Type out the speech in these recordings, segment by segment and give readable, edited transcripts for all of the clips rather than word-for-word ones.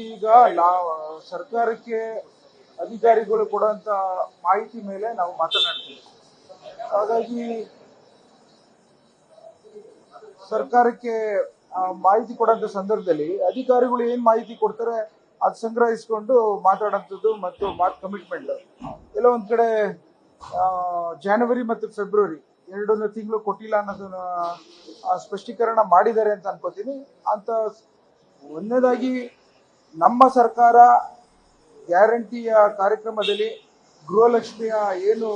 ಈಗ ನಾವು ಸರ್ಕಾರಕ್ಕೆ ಅಧಿಕಾರಿಗಳು ಕೊಡುವಂತ ಮಾಹಿತಿ ಮೇಲೆ ನಾವು ಮಾತನಾಡ್ತೀವಿ. ಹಾಗಾಗಿ ಸರ್ಕಾರಕ್ಕೆ ಮಾಹಿತಿ ಕೊಡುವಂತ ಸಂದರ್ಭದಲ್ಲಿ ಅಧಿಕಾರಿಗಳು ಏನ್ ಮಾಹಿತಿ ಕೊಡ್ತಾರೆ ಅದು ಸಂಗ್ರಹಿಸಿಕೊಂಡು ಮಾತಾಡೋಂಥದ್ದು ಮತ್ತು ಕಮಿಟ್ಮೆಂಟ್ ಎಲ್ಲ ಒಂದ್ ಕಡೆ ಜನವರಿ ಮತ್ತು ಫೆಬ್ರವರಿ 2 ತಿಂಗಳು ಕೊಟ್ಟಿಲ್ಲ ಅನ್ನೋದನ್ನ ಸ್ಪಷ್ಟೀಕರಣ ಮಾಡಿದ್ದಾರೆ ಅಂತ ಅನ್ಕೋತೀನಿ. ಅಂತ ಒಂದನೇದಾಗಿ ನಮ್ಮ ಸರ್ಕಾರ ಗ್ಯಾರಂಟಿಯ ಕಾರ್ಯಕ್ರಮದಲ್ಲಿ ಗೃಹಲಕ್ಷ್ಮಿಯ ಏನು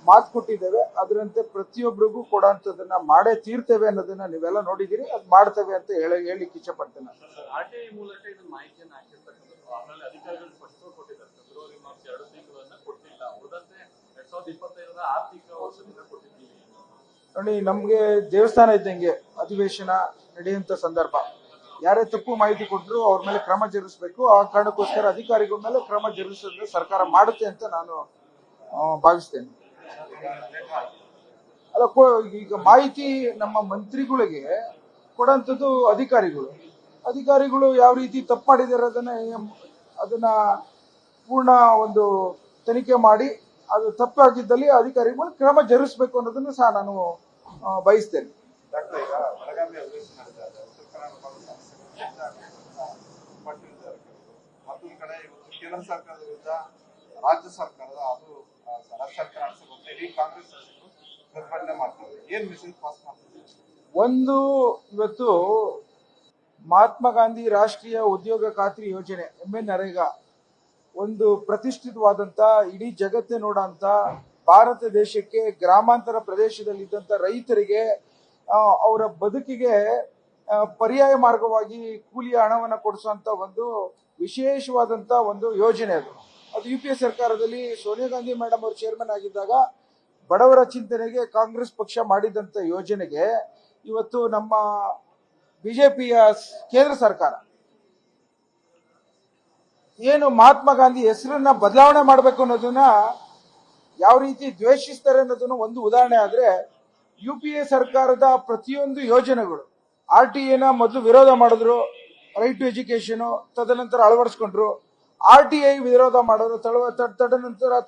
ಮಾತು ಕೊಟ್ಟಿದ್ದೇವೆ ಅದರಂತೆ ಪ್ರತಿಯೊಬ್ಬರಿಗೂ ಕೊಡೋಂಥದ್ದನ್ನ ಮಾಡೇ ತೀರ್ತೇವೆ ಅನ್ನೋದನ್ನ ನೀವೆಲ್ಲ ನೋಡಿದ್ದೀರಿ. ಅದು ಮಾಡ್ತೇವೆ ಅಂತ ಹೇಳಿಕ್ಕೆ ಇಚ್ಛೆ ಪಡ್ತೇನೆ. ನೋಡಿ, ನಮ್ಗೆ ದೇವಸ್ಥಾನ ಇದ್ದಂಗೆ ಅಧಿವೇಶನ ನಡೆಯುವಂತ ಸಂದರ್ಭ ಯಾರೇ ತಪ್ಪು ಮಾಹಿತಿ ಕೊಟ್ಟರು ಅವ್ರ ಮೇಲೆ ಕ್ರಮ ಜರುಗಿಸಬೇಕು. ಆ ಕಾರಣಕ್ಕೋಸ್ಕರ ಅಧಿಕಾರಿಗಳ ಮೇಲೆ ಕ್ರಮ ಜರುಗಿಸೋದನ್ನ ಸರ್ಕಾರ ಮಾಡುತ್ತೆ ಅಂತ ನಾನು ಭಾವಿಸ್ತೇನೆ. ಅಲ್ಲ, ಈಗ ಮಾಹಿತಿ ನಮ್ಮ ಮಂತ್ರಿಗಳಿಗೆ ಕೊಡೋಂಥದ್ದು ಅಧಿಕಾರಿಗಳು ಯಾವ ರೀತಿ ತಪ್ಪು ಮಾಡಿದ್ದಾರೆ ಅದನ್ನ ಪೂರ್ಣ ಒಂದು ತನಿಖೆ ಮಾಡಿ ಅದು ತಪ್ಪಾಗಿದ್ದಲ್ಲಿ ಅಧಿಕಾರಿಗಳು ಕ್ರಮ ಜರುಗಿಸಬೇಕು ಅನ್ನೋದನ್ನು ಸಹ ನಾನು ಬಯಸ್ತೇನೆ. ಮತ್ತೊಂದು ಕಡೆ ಇವತ್ತು ಕೇಂದ್ರ ಸರ್ಕಾರದ ವಿರುದ್ಧ ರಾಜ್ಯ ಸರ್ಕಾರದ ಅದು ರಾಜ್ಯ ಸರ್ಕಾರ ಇಡೀ ಕಾಂಗ್ರೆಸ್ ಪ್ರತಿಭಟನೆ ಮಾಡ್ತಾರೆ. ಏನ್ ಮೆಸೇಜ್ ಪಾಸ್ ಮಾಡ್ತಾರೆ? ಒಂದು, ಇವತ್ತು ಮಹಾತ್ಮ ಗಾಂಧಿ ರಾಷ್ಟ್ರೀಯ ಉದ್ಯೋಗ ಖಾತ್ರಿ ಯೋಜನೆ MNREGA ಒಂದು ಪ್ರತಿಷ್ಠಿತವಾದಂತ ಇಡೀ ಜಗತ್ತೇ ನೋಡಂತ ಭಾರತ ದೇಶಕ್ಕೆ ಗ್ರಾಮಾಂತರ ಪ್ರದೇಶದಲ್ಲಿದ್ದಂತ ರೈತರಿಗೆ ಅವರ ಬದುಕಿಗೆ ಪರ್ಯಾಯ ಮಾರ್ಗವಾಗಿ ಕೂಲಿಯ ಹಣವನ್ನು ಕೊಡಿಸುವಂತ ಒಂದು ವಿಶೇಷವಾದಂತ ಒಂದು ಯೋಜನೆ. ಅದು UPA ಸರ್ಕಾರದಲ್ಲಿ ಸೋನಿಯಾ ಗಾಂಧಿ ಮೇಡಮ್ ಅವರು ಚೇರ್ಮನ್ ಆಗಿದ್ದಾಗ ಬಡವರ ಚಿಂತನೆಗೆ ಕಾಂಗ್ರೆಸ್ ಪಕ್ಷ ಮಾಡಿದಂತ ಯೋಜನೆಗೆ ಇವತ್ತು ನಮ್ಮ ಬಿಜೆಪಿಯ ಕೇಂದ್ರ ಸರ್ಕಾರ ಏನು ಮಹಾತ್ಮ ಗಾಂಧಿ ಹೆಸರನ್ನ ಬದಲಾವಣೆ ಮಾಡಬೇಕು ಅನ್ನೋದನ್ನ ಯಾವ ರೀತಿ ದ್ವೇಷಿಸ್ತಾರೆ ಅನ್ನೋದನ್ನ ಒಂದು ಉದಾಹರಣೆ. ಆದ್ರೆ UPA ಸರ್ಕಾರದ ಪ್ರತಿಯೊಂದು ಯೋಜನೆಗಳು RTIನ ಮೊದಲು ವಿರೋಧ ಮಾಡಿದ್ರು, ರೈಟ್ ಟು ಎಜುಕೇಶನ್, ತದನಂತರ ಅಳವಡಿಸ್ಕೊಂಡ್ರು. RTI ವಿರೋಧ ಮಾಡೋರು,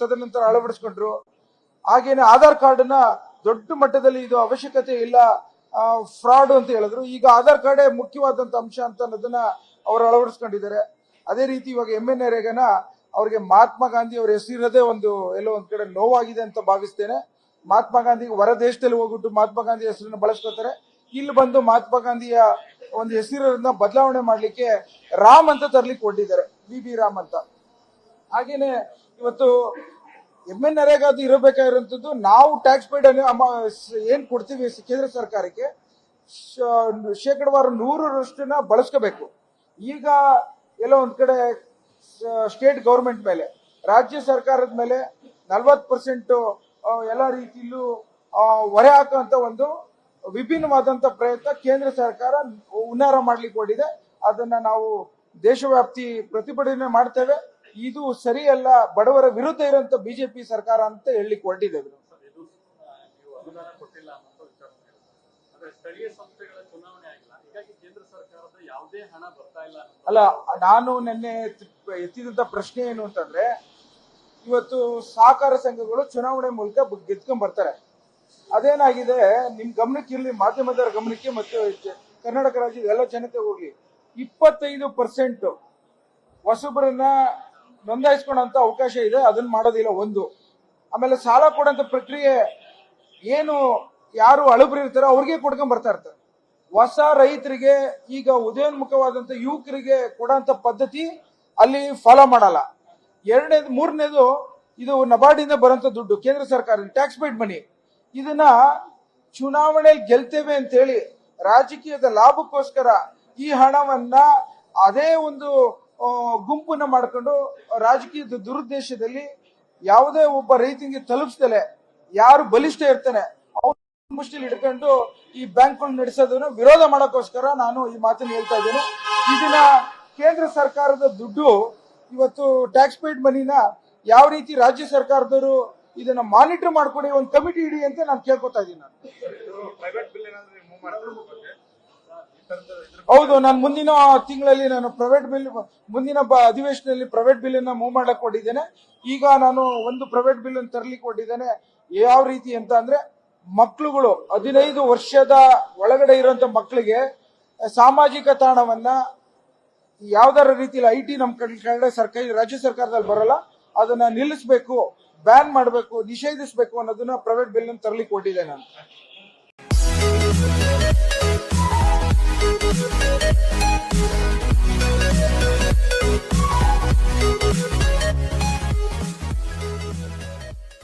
ತದನಂತರ ಅಳವಡಿಸ್ಕೊಂಡ್ರು. ಹಾಗೇನೆ ಆಧಾರ್ ಕಾರ್ಡ್ ನ ದೊಡ್ಡ ಮಟ್ಟದಲ್ಲಿ ಇದು ಅವಶ್ಯಕತೆ ಇಲ್ಲ, ಫ್ರಾಡ್ ಅಂತ ಹೇಳಿದ್ರು. ಈಗ ಆಧಾರ್ ಕಾರ್ಡೇ ಮುಖ್ಯವಾದಂತ ಅಂಶ ಅಂತ ಅನ್ನೋದನ್ನ ಅವರು ಅಳವಡಿಸ್ಕೊಂಡಿದ್ದಾರೆ. ಅದೇ ರೀತಿ ಇವಾಗ MNREGAನ ಅವ್ರಿಗೆ ಮಹಾತ್ಮ ಗಾಂಧಿ ಅವ್ರ ಹೆಸರಿರೋದೇ ಎಲ್ಲೋ ಒಂದ್ ಕಡೆ ನೋವಾಗಿದೆ ಅಂತ ಭಾವಿಸ್ತೇನೆ. ಮಹಾತ್ಮ ಗಾಂಧಿಗೆ ಹೊರ ದೇಶದಲ್ಲಿ ಹೋಗ್ಬಿಟ್ಟು ಮಹಾತ್ಮ ಗಾಂಧಿ ಹೆಸರನ್ನ ಬಳಸ್ಕೊತಾರೆ. ಇಲ್ಲಿ ಬಂದು ಮಹಾತ್ಮ ಗಾಂಧಿಯ ಒಂದು ಹೆಸರನ್ನ ಬದಲಾವಣೆ ಮಾಡ್ಲಿಕ್ಕೆ ರಾಮ್ ಅಂತ ತರ್ಲಿಕ್ಕೆ ಹೊರಟಿದ್ದಾರೆ, BB ರಾಮ್ ಅಂತ. ಹಾಗೇನೆ ಇವತ್ತು MNREGA ಅದು ಇರಬೇಕಾಗಿರುವಂತದ್ದು ನಾವು ಟ್ಯಾಕ್ಸ್ ಪೇಡ್ ಏನ್ ಕೊಡ್ತೀವಿ ಕೇಂದ್ರ ಸರ್ಕಾರಕ್ಕೆ ಶೇಕಡವಾರು 100% ಬಳಸ್ಕೋಬೇಕು. ಈಗ ಎಲ್ಲೋ ಒಂದ್ ಕಡೆ ಸ್ಟೇಟ್ ಗವರ್ಮೆಂಟ್ ಮೇಲೆ, ರಾಜ್ಯ ಸರ್ಕಾರದ ಮೇಲೆ 40% ಎಲ್ಲ ರೀತಿಯಲ್ಲೂ ಹೊರೆ ಹಾಕುವಂತ ಒಂದು ವಿಭಿನ್ನವಾದಂತ ಪ್ರಯತ್ನ ಕೇಂದ್ರ ಸರ್ಕಾರ ಹುನ್ನಾರ ಮಾಡ್ಲಿಕ್ಕೆ ಹೊರಟಿದೆ. ಅದನ್ನ ನಾವು ದೇಶವ್ಯಾಪ್ತಿ ಪ್ರತಿಭಟನೆ ಮಾಡ್ತೇವೆ. ಇದು ಸರಿಯಲ್ಲ, ಬಡವರ ವಿರುದ್ಧ ಇರುವಂತ ಬಿಜೆಪಿ ಸರ್ಕಾರ ಅಂತ ಹೇಳಲಿಕ್ಕೆ ಹೊರಟಿದ್ದೇವೆ. ಅಲ್ಲ, ನಾನು ನಿನ್ನೆ ಎತ್ತಿದಂತ ಪ್ರಶ್ನೆ ಏನು ಅಂತಂದ್ರೆ, ಇವತ್ತು ಸಹಕಾರ ಸಂಘಗಳು ಚುನಾವಣೆ ಮೂಲಕ ಗೆದ್ಕೊಂಡ್ ಬರ್ತಾರೆ. ಅದೇನಾಗಿದೆ ನಿಮ್ ಗಮನಕ್ಕೆ ಇರಲಿ, ಮಾಧ್ಯಮದವರ ಗಮನಕ್ಕೆ ಮತ್ತು ಕರ್ನಾಟಕ ರಾಜ್ಯದ ಎಲ್ಲ ಜನತೆ ಹೋಗ್ಲಿ, 25% ಹೊಸಬರನ್ನ ನೋಂದಾಯಿಸ್ಕೊಳ್ಳೋಂತ ಅವಕಾಶ ಇದೆ, ಅದನ್ನ ಮಾಡೋದಿಲ್ಲ. ಒಂದು, ಆಮೇಲೆ ಸಾಲ ಕೊಡೋಂತ ಪ್ರಕ್ರಿಯೆ ಏನು ಯಾರು ಅಳುಬ್ರು ಇರ್ತಾರೋ ಅವ್ರಿಗೆ ಕೊಡ್ಕೊಂಡ್ ಬರ್ತಾ ಇರ್ತಾರೆ. ಹೊಸ ರೈತರಿಗೆ ಈಗ ಉದಯೋನ್ಮುಖವಾದಂತ ಯುವಕರಿಗೆ ಕೊಡೋಂತ ಪದ್ಧತಿ ಅಲ್ಲಿ ಫಾಲೋ ಮಾಡಲ್ಲ. ಮೂರನೇದು, ಇದು ನಬಾರ್ಡಿಂದ ಬರೋಂತ ದುಡ್ಡು, ಕೇಂದ್ರ ಸರ್ಕಾರ ಟ್ಯಾಕ್ಸ್ ಪೇಡ್ ಮನಿ, ಇದನ್ನ ಚುನಾವಣೆಯಲ್ಲಿ ಗೆಲ್ತೇವೆ ಅಂತ ಹೇಳಿ ರಾಜಕೀಯದ ಲಾಭಕ್ಕೋಸ್ಕರ ಈ ಹಣವನ್ನ ಅದೇ ಒಂದು ಗುಂಪನ್ನ ಮಾಡ್ಕೊಂಡು ರಾಜಕೀಯದ ದುರುದ್ದೇಶದಲ್ಲಿ ಯಾವುದೇ ಒಬ್ಬ ರೈತನಿಗೆ ತಲುಪಿಸ್ದಲೆ ಯಾರು ಬಲಿಷ್ಠ ಇರ್ತಾನೆ ಅವ್ರ ಮುಷ್ಟಿಲಿ ಹಿಡ್ಕೊಂಡು ಈ ಬ್ಯಾಂಕ್ಗಳು ನಡೆಸೋದನ್ನ ವಿರೋಧ ಮಾಡೋಕ್ಕೋಸ್ಕರ ನಾನು ಈ ಮಾತನ್ನು ಹೇಳ್ತಾ ಇದ್ದೇನೆ. ಇದನ್ನ ಕೇಂದ್ರ ಸರ್ಕಾರದ ದುಡ್ಡು ಇವತ್ತು ಟ್ಯಾಕ್ಸ್ ಪೇಡ್ ಮನಿನ ಯಾವ ರೀತಿ ರಾಜ್ಯ ಸರ್ಕಾರದವರು ಇದನ್ನ ಮಾನಿಟರ್ ಮಾಡ್ಕೊಡಿ, ಒಂದು ಕಮಿಟಿ ಇಡಿ ಅಂತ ನಾನು ಕೇಳ್ಕೊತಾ ಇದ್ದೀನಿ. ಹೌದು, ನಾನು ಮುಂದಿನ ತಿಂಗಳಲ್ಲಿ ನಾನು ಪ್ರೈವೇಟ್ ಬಿಲ್ ಮುಂದಿನ ಅಧಿವೇಶನದಲ್ಲಿ ಪ್ರೈವೇಟ್ ಬಿಲ್ ಅನ್ನ ಮೂವ್ ಮಾಡಕ್ ಕೊಟ್ಟಿದ್ದೇನೆ. ಈಗ ನಾನು ಒಂದು ಪ್ರೈವೇಟ್ ಬಿಲ್ ಅನ್ನು ತರಲಿಕ್ಕೆ ಕೊಟ್ಟಿದ್ದೇನೆ. ಯಾವ ರೀತಿ ಅಂತ ಅಂದ್ರೆ ಮಕ್ಕಳುಗಳು 15 ವರ್ಷದ ಒಳಗಡೆ ಇರುವಂತ ಮಕ್ಕಳಿಗೆ ಸಾಮಾಜಿಕ ತಾಣವನ್ನ ಯಾವ್ದಾರ ರೀತಿಯಲ್ಲಿ IT ನಮ್ ಕಡೆ ಸರ್ಕಾರಿ ರಾಜ್ಯ ಸರ್ಕಾರದಲ್ಲಿ ಬರಲ್ಲ, ಅದನ್ನ ನಿಲ್ಲಿಸಬೇಕು, ಬ್ಯಾನ್ ಮಾಡಬೇಕು, ನಿಷೇಧಿಸಬೇಕು ಅನ್ನೋದನ್ನ ಪ್ರೈವೇಟ್ ಬಿಲ್ ಅನ್ನು ತರಲಿಕ್ಕೆ ಕೊಟ್ಟಿದ್ದೇನೆ ನಾನು.